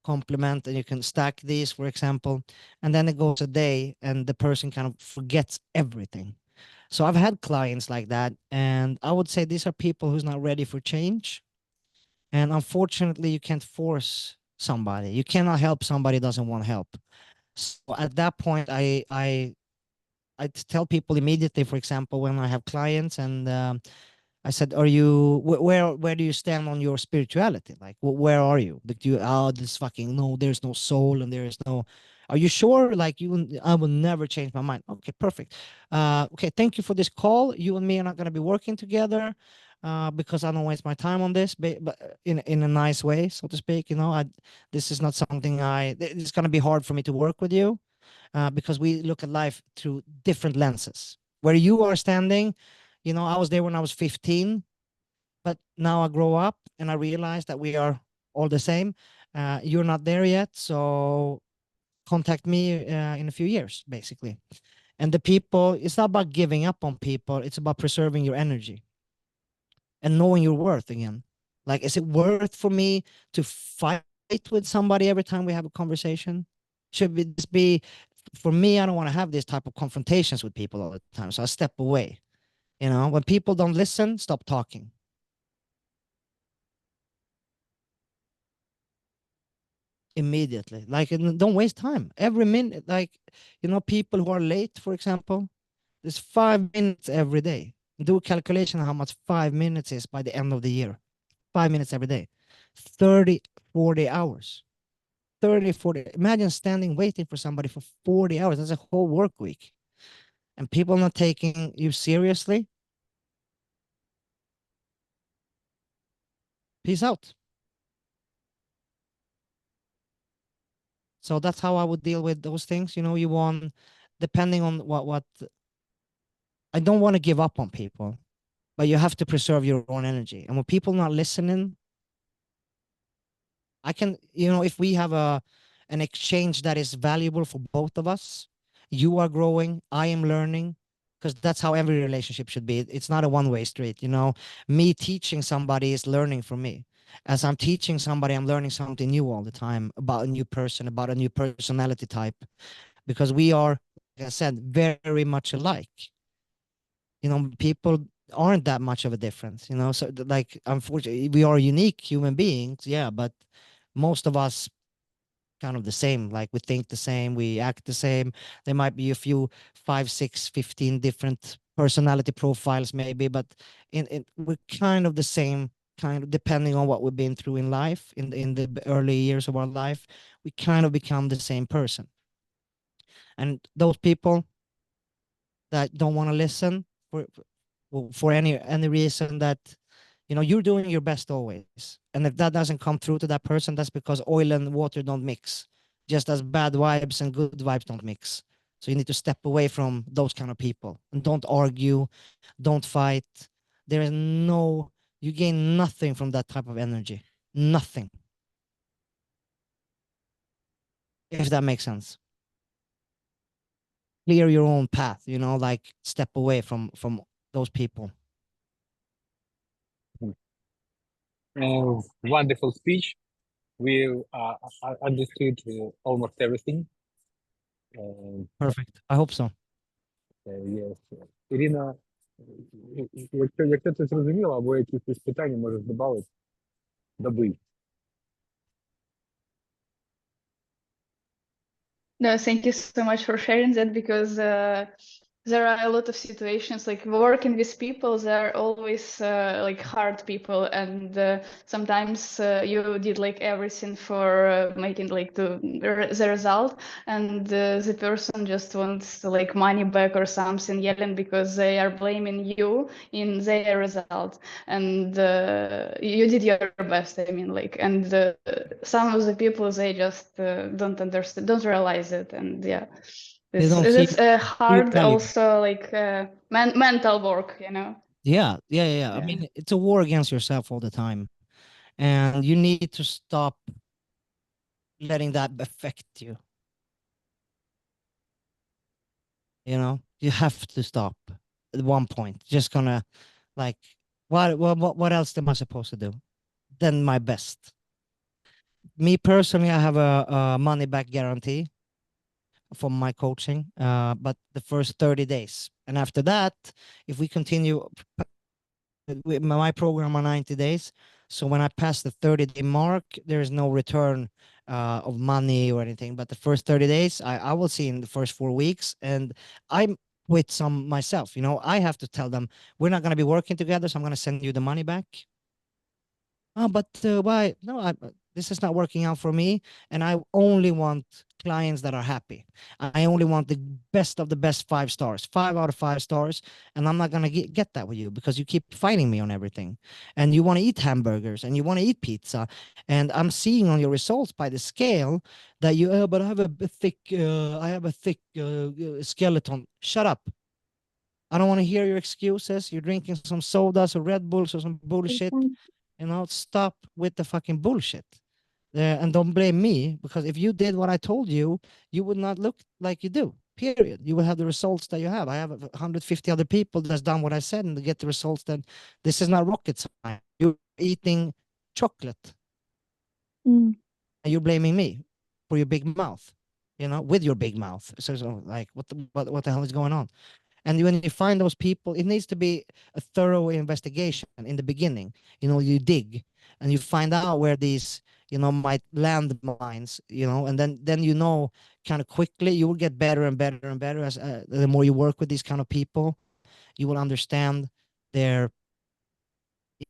compliment, and you can stack these, for example. And then it goes a day and the person kind of forgets everything. So I've had clients like that, and I would say these are people who's not ready for change. And unfortunately you can't force somebody. You cannot help somebody who doesn't want help. So at that point, I tell people immediately, for example, when I have clients, and I said, "Are you where do you stand on your spirituality? Like, where are you? Like, this fucking no, there's no soul, and there is no. Are you sure? Like, I will never change my mind. Okay, perfect. Okay, thank you for this call. You and me are not going to be working together." Because I don't waste my time on this, but in a nice way, so to speak. This is not something it's going to be hard for me to work with you because we look at life through different lenses. Where you are standing, I was there when I was 15, but now I grow up and I realize that we are all the same. You're not there yet, so contact me in a few years, basically. And the people, it's not about giving up on people, it's about preserving your energy. and knowing your worth again. Like, is it worth for me to fight with somebody every time we have a conversation? Should this be, for me, I don't want to have this type of confrontations with people all the time. So I step away. You know, when people don't listen, stop talking. Immediately. Like, don't waste time. Every minute, like, you know, people who are late, for example, there's 5 minutes every day. Do a calculation of how much 5 minutes is by the end of the year. 5 minutes every day. 30, 40 hours. 30, 40. Imagine standing waiting for somebody for 40 hours. That's a whole work week. And people not taking you seriously. Peace out. So that's how I would deal with those things. You know, you want, depending on what I don't want to give up on people, but you have to preserve your own energy. And when people not listening, I can, you know, if we have an exchange that is valuable for both of us, you are growing, I am learning, because that's how every relationship should be. It's not a one-way street, you know. Me teaching somebody is learning from me. As I'm teaching somebody, I'm learning something new all the time about a new person, about a new personality type, because we are, like I said, very much alike. You know, people aren't that much of a difference, you know. So like, unfortunately, we are unique human beings, yeah, but most of us kind of the same. Like, we think the same, we act the same. There might be a few 5, 6, 15 different personality profiles maybe, but we're kind of the same, kind of, depending on what we've been through in life, in the early years of our life, we kind of become the same person. And those people that don't want to listen for any reason, that, you know, you're doing your best always, and if that doesn't come through to that person, that's because oil and water don't mix, just as bad vibes and good vibes don't mix. So you need to step away from those kind of people, and don't argue, don't fight. There is no, you gain nothing from that type of energy. Nothing. If that makes sense. Clear your own path, you know, like, step away from those people. Wonderful speech. We understood almost everything. Perfect. I hope so. Yes. Ірина, якщо це зрозуміло, або якісь питання можеш додати, добий. No, thank you so much for sharing that, because there are a lot of situations, like working with people, they're always like hard people, and sometimes you did like everything for making like the result, and the person just wants like money back or something, yelling because they are blaming you in their result, and you did your best, I mean, like, and some of the people, they just don't understand, don't realize it, and yeah. They don't see It's hard value. also, like mental work, you know. Yeah. I Yeah. mean, it's a war against yourself all the time, and you need to stop letting that affect you. You know, you have to stop at one point. Just gonna, like, what else am I supposed to do? Then my best. Me personally, I have a money back guarantee for my coaching, but the first 30 days, and after that, if we continue with my program on 90 days. So when I pass the 30-day mark, there is no return of money or anything. But the first 30 days, I will see in the first 4 weeks. And I'm with some myself, you know, I have to tell them, we're not going to be working together, so I'm going to send you the money back. Oh, but why? No, this is not working out for me. And I only want clients that are happy. I only want the best of the best 5 stars, 5 out of 5 stars. And I'm not going to get that with you, because you keep fighting me on everything. And you want to eat hamburgers and you want to eat pizza. And I'm seeing on your results by the scale that you, but I have a thick, skeleton. Shut up. I don't want to hear your excuses. You're drinking some sodas or Red Bulls or some bullshit. You know, stop with the fucking bullshit. And don't blame me, because if you did what I told you, you would not look like you do. period. You will have the results that you have. I have 150 other people that's done what I said and they get the results. That this is not rocket science. You're eating chocolate and you're blaming me for your big mouth, with your big mouth. So like, what the hell is going on? And when you find those people, it needs to be a thorough investigation in the beginning. You dig and you find out where these, might land mines, and then kind of quickly you will get better and better and better as the more you work with these kind of people. You will understand their,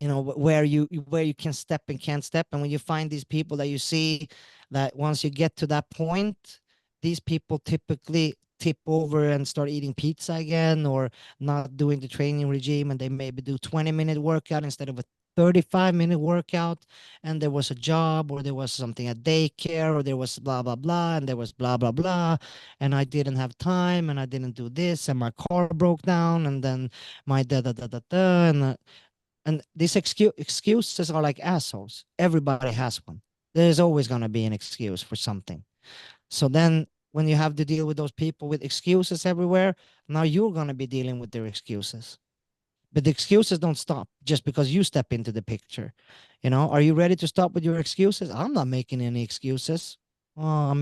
where you can step and can't step. And when you find these people that you see that once you get to that point, these people typically tip over and start eating pizza again, or not doing the training regime, and they maybe do 20-minute workout instead of a 35-minute workout, and there was a job, or there was something at daycare, or there was blah blah blah, and there was blah blah blah, and I didn't have time, and I didn't do this, and my car broke down, and then my da da da da da, and these excuses are like assholes. Everybody has one. There's always going to be an excuse for something. So then when you have to deal with those people with excuses everywhere, now you're going to be dealing with their excuses. But the excuses don't stop just because you step into the picture. Are you ready to stop with your excuses? I'm not making any excuses. Well,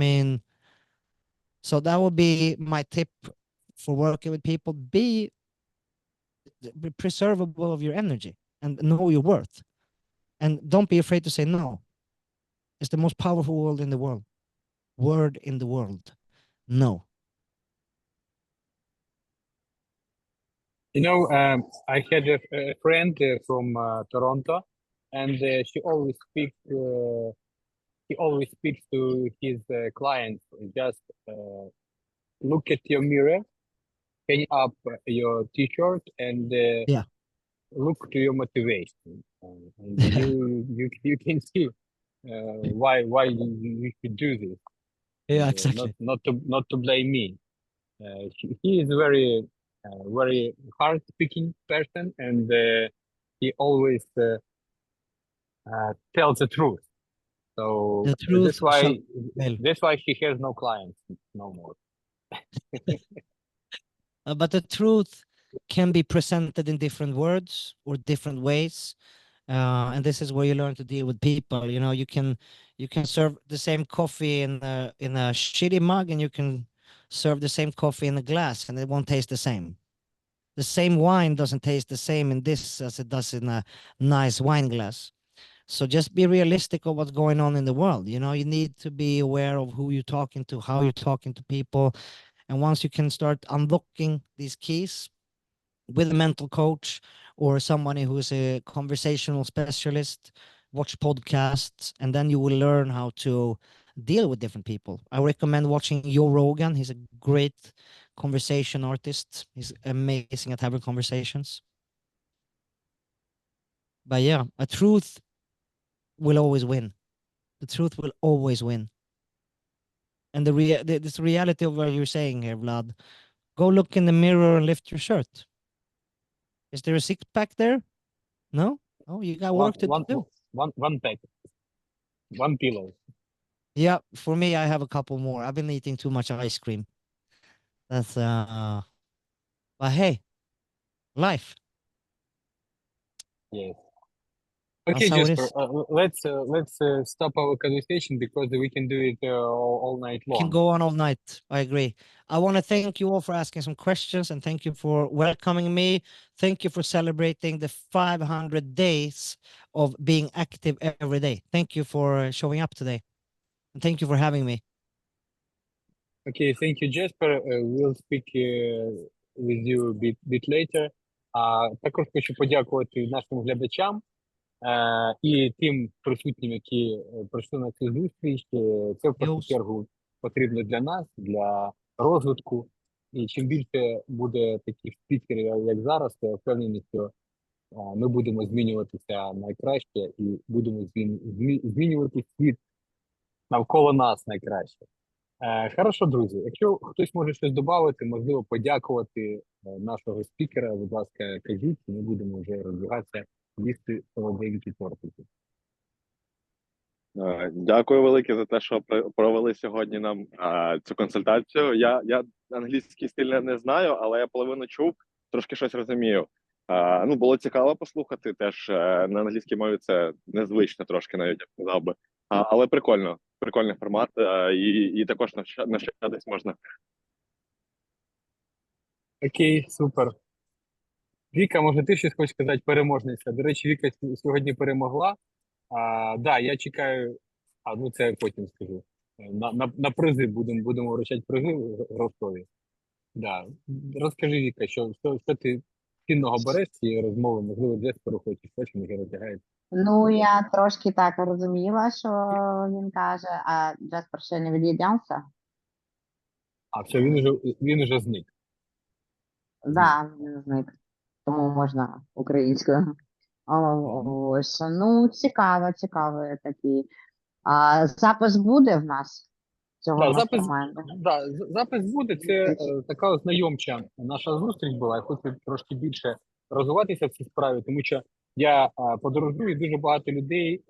so that would be my tip for working with people. Be preservable of your energy and know your worth. And don't be afraid to say no. It's the most powerful word in the world. No. I had a friend from Toronto, and she always speaks. He always speaks to his clients. Just look at your mirror, hang up your T-shirt, and Yeah. look to your motivation. And you can see why you should do this. Yeah, And, exactly. not to blame me. He is a very hard speaking person, and he always tells the truth. So The truth shall prevail. that's why he has no clients no more. But the truth can be presented in different words or different ways. And this is where you learn to deal with people. You can serve the same coffee in a shitty mug, and you can serve the same coffee in a glass, and it won't taste the same. The same wine doesn't taste the same in this as it does in a nice wine glass. So just be realistic of what's going on in the world. You need to be aware of who you're talking to, how you're talking to people. And once you can start unlocking these keys with a mental coach or somebody who is a conversational specialist, watch podcasts, and then you will learn how to deal with different people. I recommend watching Joe Rogan. He's a great conversation artist. He's amazing at having conversations. But yeah, a truth will always win. The truth will always win. And this reality of what you're saying here, Vlad, go look in the mirror and lift your shirt. Is there a six pack there? No? Oh, you got work to do. One pack, one pillow. Yeah, for me, I have a couple more. I've been eating too much ice cream. That's but hey, life. Yes. That's Okay, how it Jesper. is. Let's stop our conversation because we can do it all night Can long. go on all night. I agree. I want to thank you all for asking some questions, and thank you for welcoming me. Thank you for celebrating the 500 days of being active every day. Thank you for showing up today. And thank you for having me. Okay, thank you, Jesper. We'll speak with you a bit later. Також хочу подякувати нашим глядачам і тим присутнім, які прийшли на цю зустріч. Це в першу чергу потрібно для нас, для розвитку. І чим більше буде таких спікерів, як зараз, то я впевнений, що ми будемо змінюватися найкраще і будемо змінювати світ навколо нас найкраще. Хорошо, друзі. Якщо хтось може щось додати, можливо, подякувати нашого спікера, будь ласка, кажіть, ми будемо вже розбиратися, їсти солоденькі тортики. Дякую велике за те, що провели сьогодні нам цю консультацію. Я англійський стиль не знаю, але я половину чув, трошки щось розумію. Ну, було цікаво послухати теж на англійській мові. Це незвично трошки, навіть я б сказав би. Але прикольно, прикольний формат, і також навчатись можна. Окей, супер. Віка, може, ти щось хочеш сказати, переможниця? До речі, Віка сьогодні перемогла. Да, я чекаю, ну це потім скажу. На призи будемо вручати призи грошові. Да. Розкажи, Віка, що ти цінного береш з цієї розмови, можливо, Джесперу хочеш, може розтягається. Ну, я трошки так розуміла, що він каже, а Джеспер ще не від'єднявся? А все, він уже зник. Да, він зник. Тому можна українською. Ось, ну, цікаво такі. А запис буде в нас цього Да, запис, моменту? запис буде, це така ознайомча наша зустріч була. Я хочу трошки більше розвиватися в цій справі, тому що я подорожую, дуже багато людей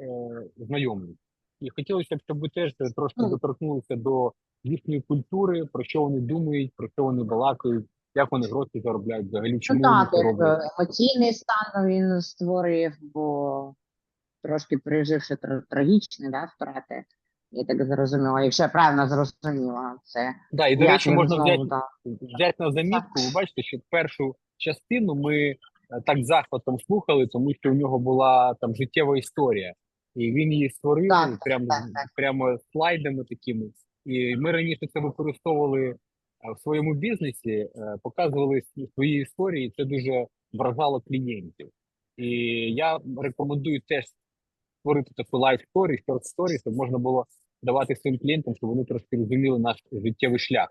знайомлю. І хотілося б, щоб ви теж трошки доторкнулися до їхньої культури, про що вони думають, про що вони балакають, як вони гроші заробляють взагалі, чому вони це роблять. Емоційний стан він створює, бо трошки переживши трагічні, да, втрати. Я так зрозуміла, якщо я правильно зрозуміла, це Да, і, до як речі, він можна знову, взяти на замітку. Ви бачите, що першу частину ми так захватом слухали, тому що у нього була там життєва історія. І він її створив Так, прямо слайдами такими. І ми раніше це використовували в своєму бізнесі, показували свої історії, і це дуже вражало клієнтів. І я рекомендую теж створити таку life story, short story, щоб можна було давати своїм клієнтам, щоб вони трошки розуміли наш життєвий шлях.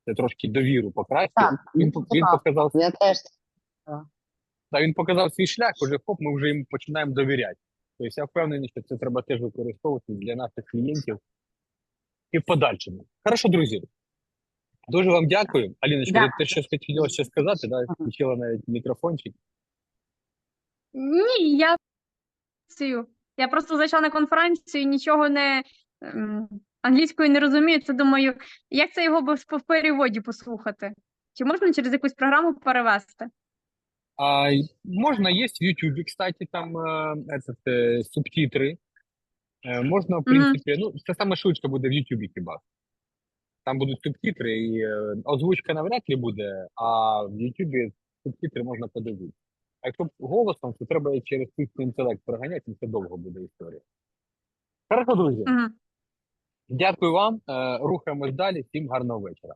Це трошки довіру покращує. Так, Він показав, я теж. він показав свій шлях, уже хоп, ми вже їм починаємо довіряти. Тобто я впевнений, що це треба теж використовувати для наших клієнтів і в подальшому. Хорошо, друзі. Дуже вам дякую. Аліночка, ти щось хотіла ще сказати, да? Включила навіть мікрофончик. Ні, я просто зайшла на конференцію і нічого не англійською не розумію. Це думаю, як це його в переводі послухати? Чи можна через якусь програму перевести? Можна, є в YouTube, кстати, там субтитри. Можна, в принципі, ну, це саме швидше буде в YouTube хіба. Там будуть субтитри, і озвучка навряд ли буде, а в YouTube субтитри можна подивитися. А якщо голосом, то треба через штучний інтелект проганяти, і це довго буде історія. Хорошо, друзі. Дякую вам. Рухаємось далі. Всім гарного вечора.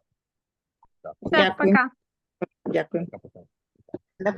Все, пока. Дякую. Пока-пока.